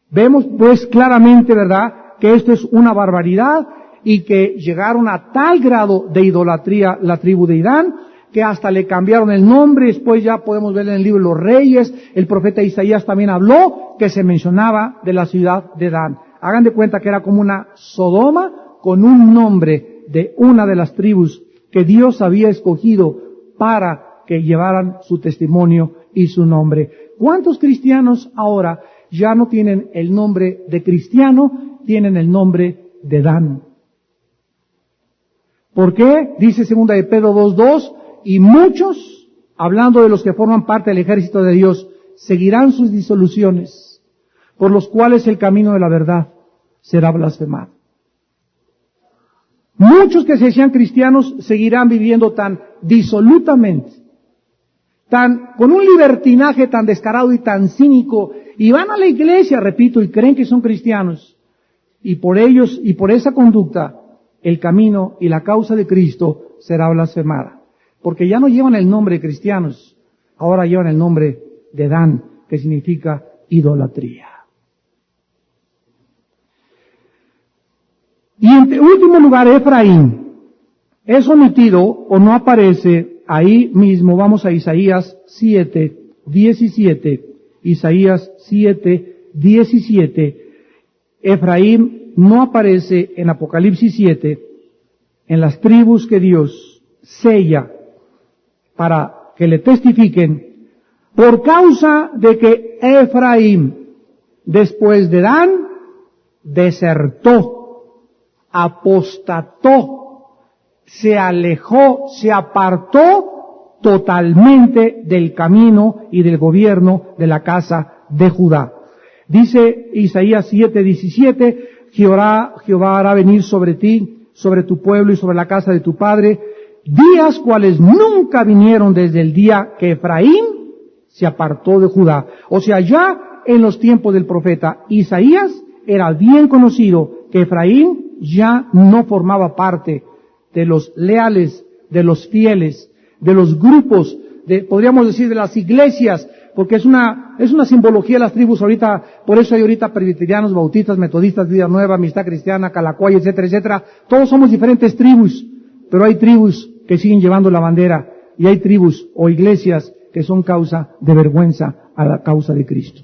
Vemos pues claramente, ¿verdad?, que esto es una barbaridad y que llegaron a tal grado de idolatría la tribu de Dan que hasta le cambiaron el nombre. Después ya podemos ver en el libro de los Reyes, el profeta Isaías también habló que se mencionaba de la ciudad de Dan. Hagan de cuenta que era como una Sodoma con un nombre de una de las tribus que Dios había escogido para que llevaran su testimonio y su nombre. ¿Cuántos cristianos ahora ya no tienen el nombre de cristiano, tienen el nombre de Dan? ¿Por qué? Dice 2 de Pedro 2:2, y muchos, hablando de los que forman parte del ejército de Dios, seguirán sus disoluciones, por los cuales el camino de la verdad será blasfemado. Muchos que se decían cristianos seguirán viviendo tan disolutamente, con un libertinaje tan descarado y tan cínico, y van a la iglesia, repito, y creen que son cristianos, y por ellos y por esa conducta el camino y la causa de Cristo será blasfemada, porque ya no llevan el nombre de cristianos, ahora llevan el nombre de Dan, que significa idolatría. Y en último lugar, Efraín es omitido o no aparece ahí mismo. Vamos a Isaías 7:17. Isaías 7:17. Efraín no aparece en Apocalipsis 7, en las tribus que Dios sella para que le testifiquen, por causa de que Efraín, después de Dan, desertó, apostató, se alejó, se apartó totalmente del camino y del gobierno de la casa de Judá. Dice Isaías 7:17, Jehová hará venir sobre ti, sobre tu pueblo y sobre la casa de tu padre, días cuales nunca vinieron desde el día que Efraín se apartó de Judá. O sea, ya en los tiempos del profeta Isaías era bien conocido que Efraín ya no formaba parte de los leales de los fieles, de los grupos, podríamos decir de las iglesias, porque es una simbología de las tribus ahorita, por eso hay ahorita presbiterianos, bautistas, metodistas, Vida Nueva, Amistad Cristiana, Calacuay, etcétera, etcétera. Todos somos diferentes tribus, pero hay tribus que siguen llevando la bandera, y hay tribus o iglesias que son causa de vergüenza a la causa de Cristo.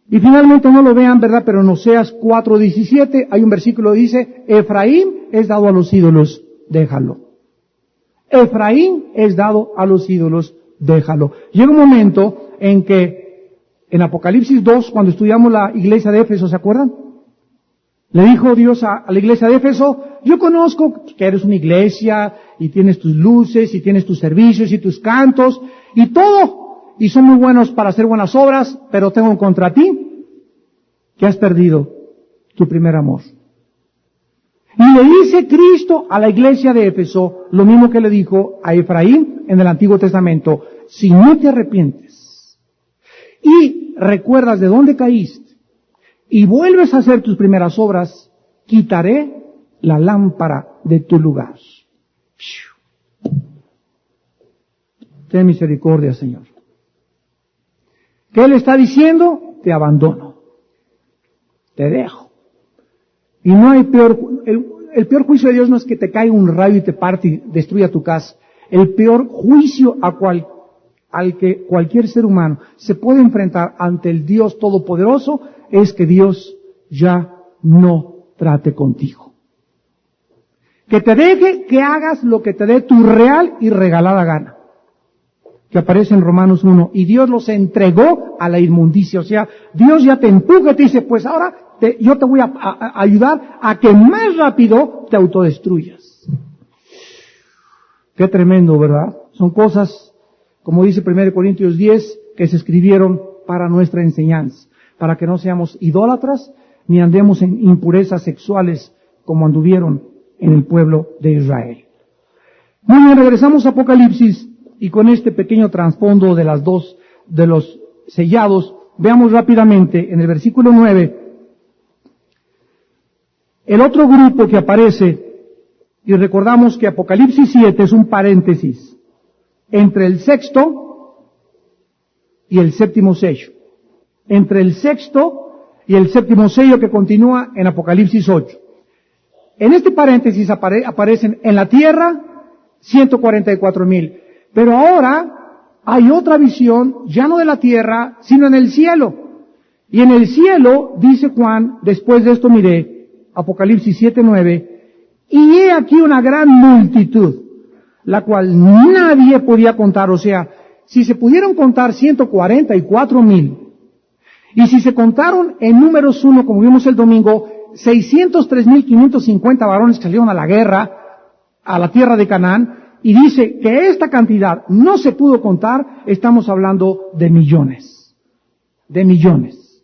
Y finalmente, no lo vean, ¿verdad? Pero en Oseas 4:17 hay un versículo que dice, Efraín es dado a los ídolos, déjalo. Efraín es dado a los ídolos, déjalo. Llega un momento en que, en Apocalipsis 2, cuando estudiamos la iglesia de Éfeso, ¿se acuerdan? Le dijo Dios a la iglesia de Éfeso, yo conozco que eres una iglesia, y tienes tus luces, y tienes tus servicios, y tus cantos, y todo, y son muy buenos para hacer buenas obras, pero tengo contra ti que has perdido tu primer amor. Y le dice Cristo a la iglesia de Éfeso lo mismo que le dijo a Efraín en el Antiguo Testamento, si no te arrepientes y recuerdas de dónde caíste y vuelves a hacer tus primeras obras, quitaré la lámpara de tu lugar. Ten misericordia, Señor. ¿Qué le está diciendo? Te abandono. Te dejo. Y no hay el peor juicio de Dios no es que te caiga un rayo y te parte y destruya tu casa. El peor juicio al que cualquier ser humano se puede enfrentar ante el Dios Todopoderoso es que Dios ya no trate contigo. Que te deje que hagas lo que te dé tu real y regalada gana. Que aparece en Romanos 1, y Dios los entregó a la inmundicia. O sea, Dios ya te empuja y te dice, pues ahora yo te voy a ayudar a que más rápido te autodestruyas. Qué tremendo, ¿verdad? Son cosas, como dice 1 Corintios 10, que se escribieron para nuestra enseñanza, para que no seamos idólatras, ni andemos en impurezas sexuales como anduvieron en el pueblo de Israel. Muy bien, regresamos a Apocalipsis. Y con este pequeño trasfondo de los sellados, veamos rápidamente en el versículo 9, el otro grupo que aparece, y recordamos que Apocalipsis 7 es un paréntesis entre el sexto y el séptimo sello. Entre el sexto y el séptimo sello que continúa en Apocalipsis 8. En este paréntesis aparecen en la tierra 144,000. Pero ahora hay otra visión, ya no de la tierra, sino en el cielo. Y en el cielo, dice Juan, después de esto miré, Apocalipsis 7:9, y he aquí una gran multitud, la cual nadie podía contar. O sea, si se pudieron contar 144,000, y si se contaron en números 1, como vimos el domingo, 603,550 varones que salieron a la guerra, a la tierra de Canaán, y dice que esta cantidad no se pudo contar, estamos hablando de millones. De millones.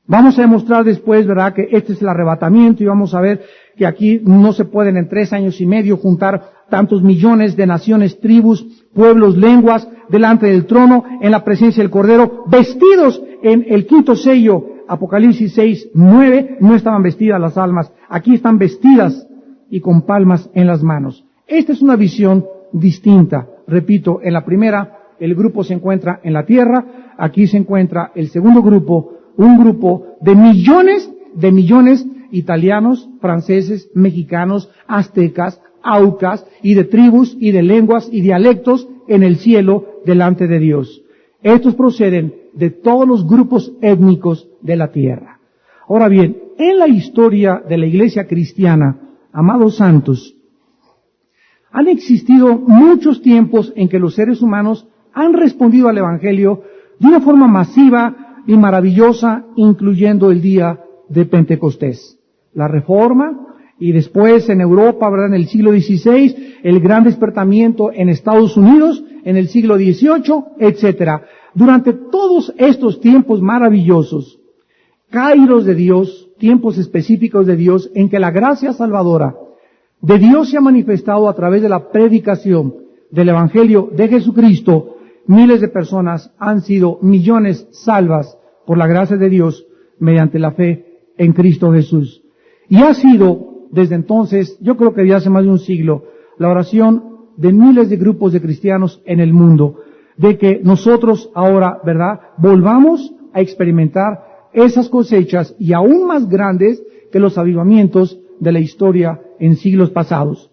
Vamos a demostrar después, ¿verdad?, que este es el arrebatamiento y vamos a ver que aquí no se pueden en 3 años y medio juntar tantos millones de naciones, tribus, pueblos, lenguas, delante del trono, en la presencia del Cordero, vestidos en el quinto sello, Apocalipsis 6:9, no estaban vestidas las almas, aquí están vestidas y con palmas en las manos. Esta es una visión distinta. Repito, en la primera, el grupo se encuentra en la tierra, aquí se encuentra el segundo grupo, un grupo de millones italianos, franceses, mexicanos, aztecas, aucas, y de tribus, y de lenguas, y dialectos en el cielo delante de Dios. Estos proceden de todos los grupos étnicos de la tierra. Ahora bien, en la historia de la iglesia cristiana, amados santos, han existido muchos tiempos en que los seres humanos han respondido al Evangelio de una forma masiva y maravillosa, incluyendo el día de Pentecostés. La Reforma, y después en Europa, ¿verdad?, en el siglo XVI, el gran despertamiento en Estados Unidos, en el siglo XVIII, etcétera. Durante todos estos tiempos maravillosos, kairos de Dios, tiempos específicos de Dios, en que la gracia salvadora de Dios se ha manifestado a través de la predicación del Evangelio de Jesucristo, miles de personas han sido, millones salvas por la gracia de Dios mediante la fe en Cristo Jesús. Y ha sido desde entonces, yo creo que ya hace más de un siglo, la oración de miles de grupos de cristianos en el mundo, de que nosotros ahora, ¿verdad?, volvamos a experimentar esas cosechas y aún más grandes que los avivamientos de la historia en siglos pasados.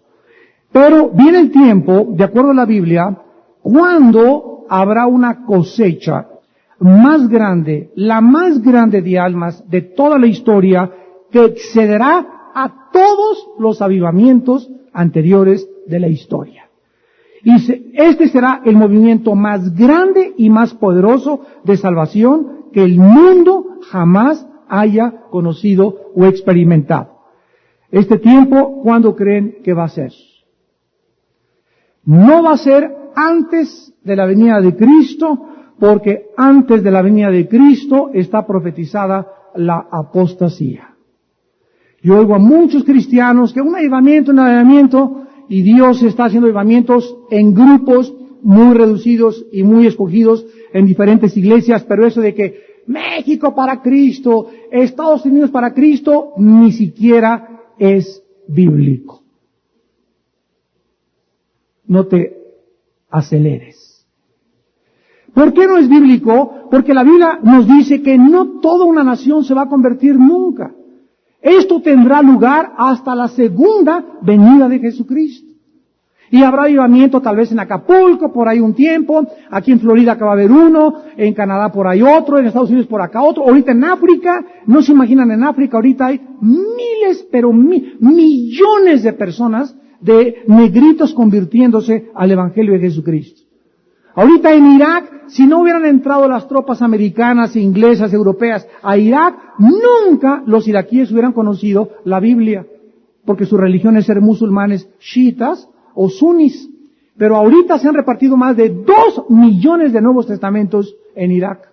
Pero viene el tiempo, de acuerdo a la Biblia, cuando habrá una cosecha más grande, la más grande de almas de toda la historia, que excederá a todos los avivamientos anteriores de la historia. Y este será el movimiento más grande y más poderoso de salvación que el mundo jamás haya conocido o experimentado. Este tiempo, ¿cuándo creen que va a ser? No va a ser antes de la venida de Cristo, porque antes de la venida de Cristo está profetizada la apostasía. Yo oigo a muchos cristianos que un avivamiento, y Dios está haciendo avivamientos en grupos muy reducidos y muy escogidos en diferentes iglesias, pero eso de que México para Cristo, Estados Unidos para Cristo, ni siquiera es bíblico. No te aceleres. ¿Por qué no es bíblico? Porque la Biblia nos dice que no toda una nación se va a convertir nunca. Esto tendrá lugar hasta la segunda venida de Jesucristo. Y habrá avivamiento tal vez en Acapulco, por ahí un tiempo, aquí en Florida acá va a haber uno, en Canadá por ahí otro, en Estados Unidos por acá otro, ahorita en África, no se imaginan en África, ahorita hay miles, pero millones de personas, de negritos convirtiéndose al Evangelio de Jesucristo. Ahorita en Irak, si no hubieran entrado las tropas americanas, inglesas, europeas a Irak, nunca los iraquíes hubieran conocido la Biblia, porque su religión es ser musulmanes chiitas o sunis. Pero ahorita se han repartido más de 2 millones de Nuevos Testamentos en Irak.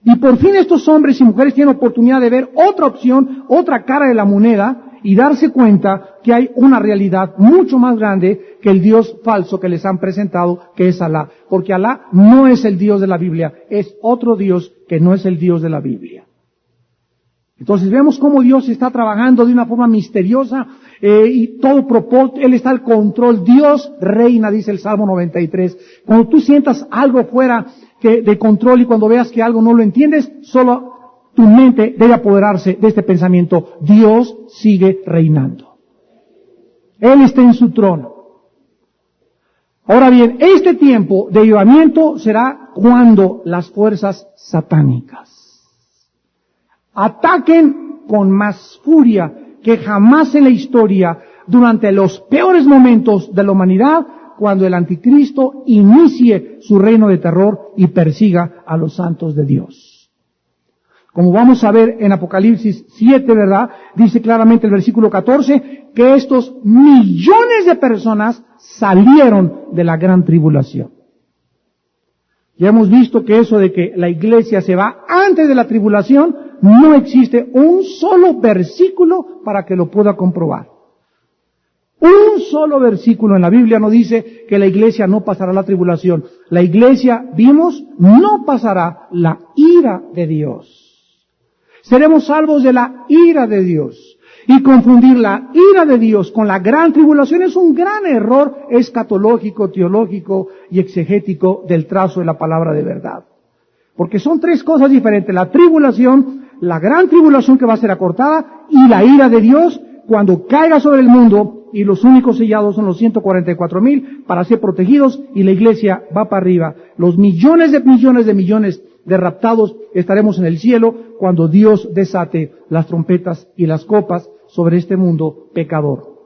Y por fin estos hombres y mujeres tienen oportunidad de ver otra opción, otra cara de la moneda, y darse cuenta que hay una realidad mucho más grande que el Dios falso que les han presentado, que es Alá. Porque Alá no es el Dios de la Biblia, es otro Dios que no es el Dios de la Biblia. Entonces vemos cómo Dios está trabajando de una forma misteriosa, y todo propósito, Él está al control. Dios reina, dice el Salmo 93. Cuando tú sientas algo fuera de control y cuando veas que algo no lo entiendes, solo tu mente debe apoderarse de este pensamiento: Dios sigue reinando. Él está en su trono. Ahora bien, este tiempo de avivamiento será cuando las fuerzas satánicas ataquen con más furia que jamás en la historia, durante los peores momentos de la humanidad, cuando el anticristo inicie su reino de terror y persiga a los santos de Dios. Como vamos a ver en Apocalipsis 7, ¿verdad? Dice claramente el versículo 14, que estos millones de personas salieron de la gran tribulación. Ya hemos visto que eso de que la iglesia se va antes de la tribulación, no existe un solo versículo para que lo pueda comprobar. Un solo versículo en la Biblia no dice que la iglesia no pasará la tribulación. La iglesia, vimos, no pasará la ira de Dios. Seremos salvos de la ira de Dios. Y confundir la ira de Dios con la gran tribulación es un gran error escatológico, teológico y exegético del trazo de la palabra de verdad. Porque son tres cosas diferentes: la tribulación, la gran tribulación que va a ser acortada, y la ira de Dios cuando caiga sobre el mundo, y los únicos sellados son los 144,000 para ser protegidos, y la iglesia va para arriba. Los millones de raptados estaremos en el cielo cuando Dios desate las trompetas y las copas sobre este mundo pecador.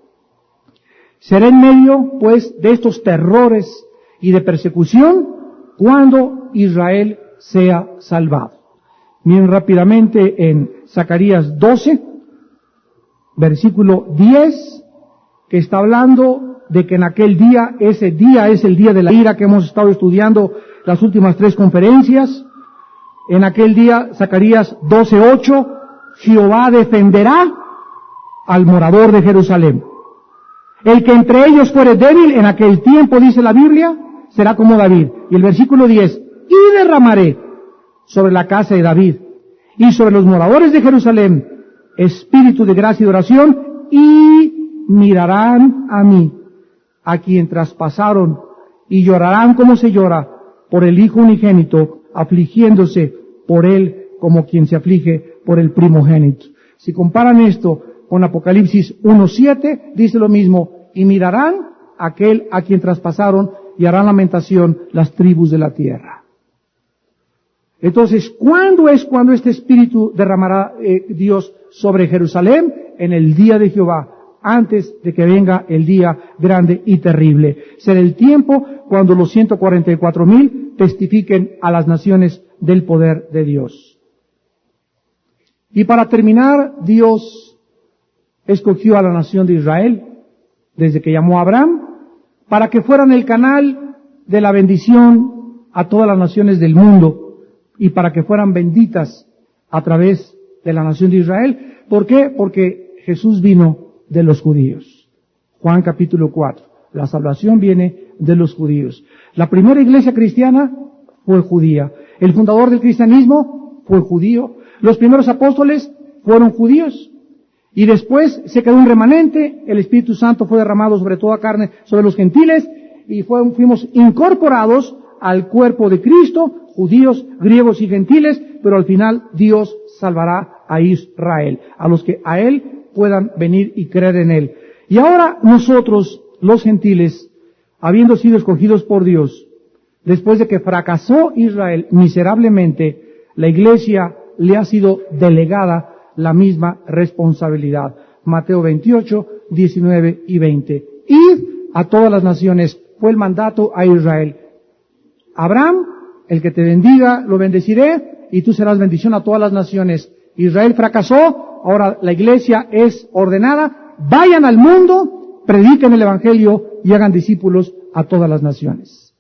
Será en medio, pues, de estos terrores y de persecución cuando Israel sea salvado. Miren rápidamente en Zacarías 12, versículo 10, que está hablando de que en aquel día, ese día es el día de la ira que hemos estado estudiando las últimas 3 conferencias. En aquel día, Zacarías 12:8, Jehová defenderá al morador de Jerusalén. El que entre ellos fuere débil en aquel tiempo, dice la Biblia, será como David. Y el versículo 10, y derramaré sobre la casa de David y sobre los moradores de Jerusalén espíritu de gracia y de oración, y mirarán a mí, a quien traspasaron, y llorarán como se llora por el Hijo unigénito, afligiéndose por él como quien se aflige por el primogénito. Si comparan esto con Apocalipsis 1:7, dice lo mismo, y mirarán a aquel a quien traspasaron y harán lamentación las tribus de la tierra. Entonces, ¿cuándo es cuando este Espíritu derramará Dios sobre Jerusalén? En el día de Jehová, antes de que venga el día grande y terrible. Será el tiempo cuando los 144,000 testifiquen a las naciones del poder de Dios. Y para terminar, Dios escogió a la nación de Israel, desde que llamó a Abraham, para que fueran el canal de la bendición a todas las naciones del mundo, y para que fueran benditas a través de la nación de Israel. ¿Por qué? Porque Jesús vino de los judíos. Juan capítulo 4. La salvación viene de los judíos. La primera iglesia cristiana fue judía. El fundador del cristianismo fue judío. Los primeros apóstoles fueron judíos. Y después se quedó un remanente. El Espíritu Santo fue derramado sobre toda carne, sobre los gentiles, y fuimos incorporados al cuerpo de Cristo, judíos, griegos y gentiles, pero al final Dios salvará a Israel, a los que a Él puedan venir y creer en Él. Y ahora nosotros, los gentiles, habiendo sido escogidos por Dios, después de que fracasó Israel miserablemente, la iglesia le ha sido delegada la misma responsabilidad. Mateo 28, 19 y 20. Id a todas las naciones, fue el mandato a Israel. Abraham, el que te bendiga, lo bendeciré, y tú serás bendición a todas las naciones. Israel fracasó, ahora la iglesia es ordenada, vayan al mundo, prediquen el evangelio y hagan discípulos a todas las naciones.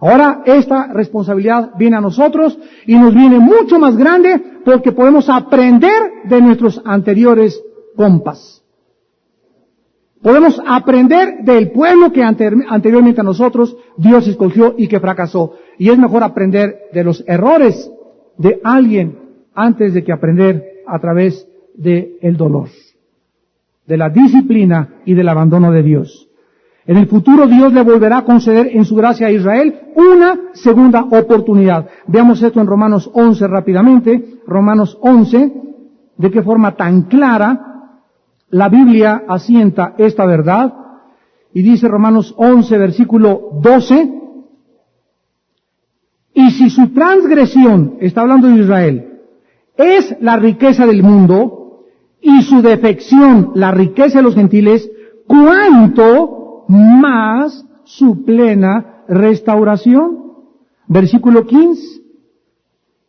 Ahora esta responsabilidad viene a nosotros y nos viene mucho más grande porque podemos aprender de nuestros anteriores compas. Podemos aprender del pueblo que anteriormente a nosotros Dios escogió y que fracasó. Y es mejor aprender de los errores de alguien antes de que aprender a través del dolor, de la disciplina y del abandono de Dios. En el futuro Dios le volverá a conceder en su gracia a Israel una segunda oportunidad. Veamos esto en Romanos 11 rápidamente. Romanos 11, de qué forma tan clara la Biblia asienta esta verdad. Y dice Romanos 11, versículo 12, y si su transgresión, está hablando de Israel, es la riqueza del mundo, y su defección la riqueza de los gentiles, ¿cuánto más su plena restauración? Versículo 15.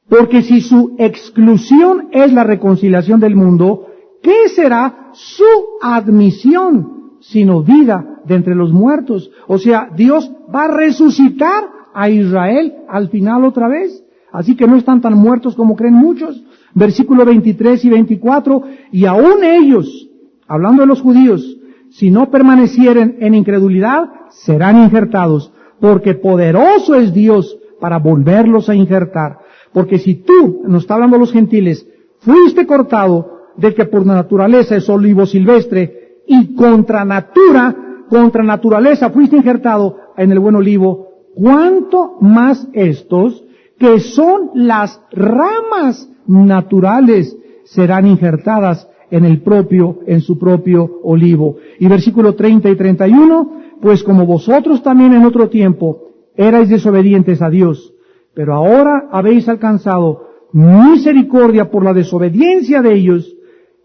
Porque si su exclusión es la reconciliación del mundo, ¿qué será su admisión sino vida de entre los muertos? O sea, Dios va a resucitar a Israel al final otra vez. Así que no están tan muertos como creen muchos. Versículo 23 y 24. Y aún ellos, hablando de los judíos, si no permanecieren en incredulidad, serán injertados, porque poderoso es Dios para volverlos a injertar. Porque si tú, nos está hablando los gentiles, fuiste cortado del que por naturaleza es olivo silvestre, y contra naturaleza fuiste injertado en el buen olivo, ¿cuánto más estos, que son las ramas naturales, serán injertadas en su propio olivo? Y versículo 30 y 31, pues como vosotros también en otro tiempo erais desobedientes a Dios, pero ahora habéis alcanzado misericordia por la desobediencia de ellos,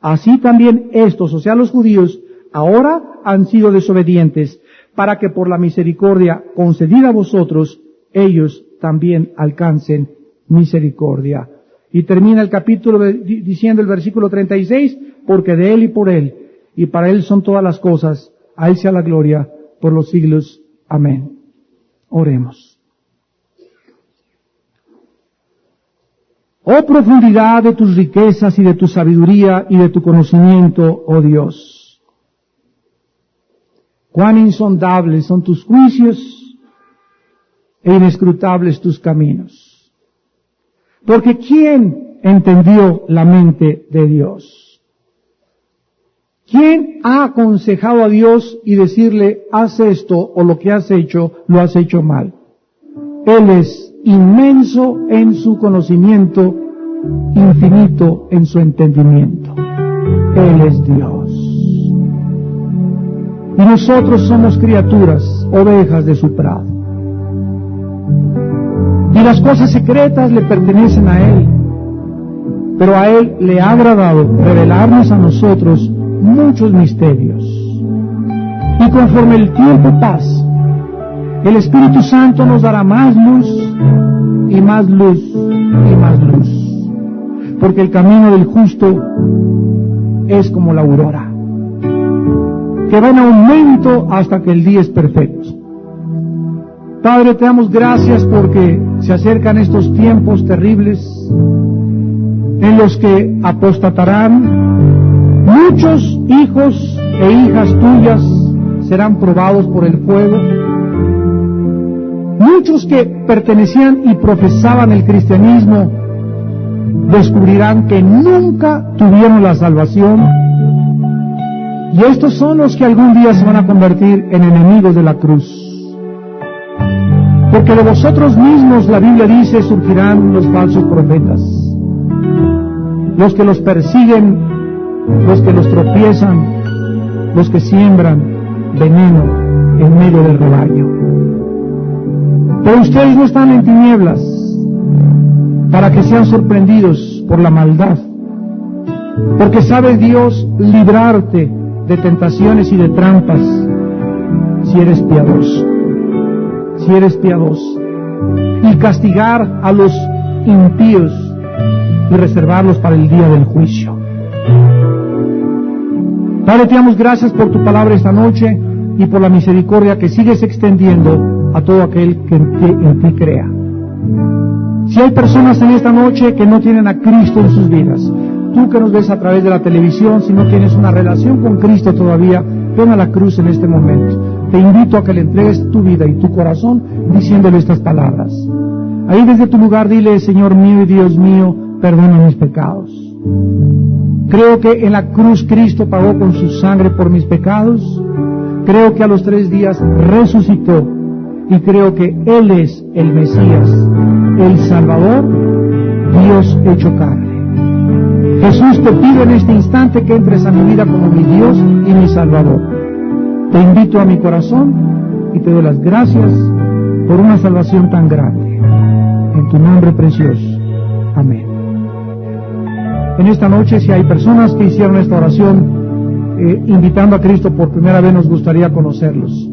así también estos, o sea los judíos, ahora han sido desobedientes, para que por la misericordia concedida a vosotros, ellos también alcancen misericordia. Y termina el capítulo diciendo el versículo 36, porque de Él y por Él, y para Él son todas las cosas, a Él sea la gloria por los siglos. Amén. Oremos. Oh profundidad de tus riquezas y de tu sabiduría y de tu conocimiento, oh Dios. Cuán insondables son tus juicios e inescrutables tus caminos. Porque ¿quién entendió la mente de Dios? ¿Quién ha aconsejado a Dios y decirle, haz esto o lo que has hecho, lo has hecho mal? Él es inmenso en su conocimiento, infinito en su entendimiento. Él es Dios. Y nosotros somos criaturas, ovejas de su prado. Y las cosas secretas le pertenecen a Él. Pero a Él le ha agradado revelarnos a nosotros muchos misterios. Y conforme el tiempo pasa, el Espíritu Santo nos dará más luz, y más luz, y más luz. Porque el camino del justo es como la aurora, que va en aumento hasta que el día es perfecto. Padre, te damos gracias porque se acercan estos tiempos terribles en los que apostatarán muchos hijos e hijas tuyas, serán probados por el fuego. Muchos que pertenecían y profesaban el cristianismo descubrirán que nunca tuvieron la salvación, y estos son los que algún día se van a convertir en enemigos de la cruz. Porque de vosotros mismos, la Biblia dice, surgirán los falsos profetas, los que los persiguen, los que los tropiezan, los que siembran veneno en medio del rebaño. Pero ustedes no están en tinieblas para que sean sorprendidos por la maldad, porque sabe Dios librarte de tentaciones y de trampas si eres piadoso, y castigar a los impíos y reservarlos para el día del juicio. Padre, te damos gracias por tu palabra esta noche y por la misericordia que sigues extendiendo a todo aquel que en ti crea. Si hay personas en esta noche que no tienen a Cristo en sus vidas, tú que nos ves a través de la televisión, si no tienes una relación con Cristo todavía, ven a la cruz en este momento. Te invito a que le entregues tu vida y tu corazón diciéndole estas palabras. Ahí desde tu lugar dile, Señor mío y Dios mío, perdona mis pecados. Creo que en la cruz Cristo pagó con su sangre por mis pecados. Creo que a los 3 días resucitó. Y creo que Él es el Mesías, el Salvador, Dios hecho carne. Jesús, te pido en este instante que entres a mi vida como mi Dios y mi Salvador. Te invito a mi corazón y te doy las gracias por una salvación tan grande. En tu nombre precioso. Amén. En esta noche, si hay personas que hicieron esta oración invitando a Cristo por primera vez, nos gustaría conocerlos.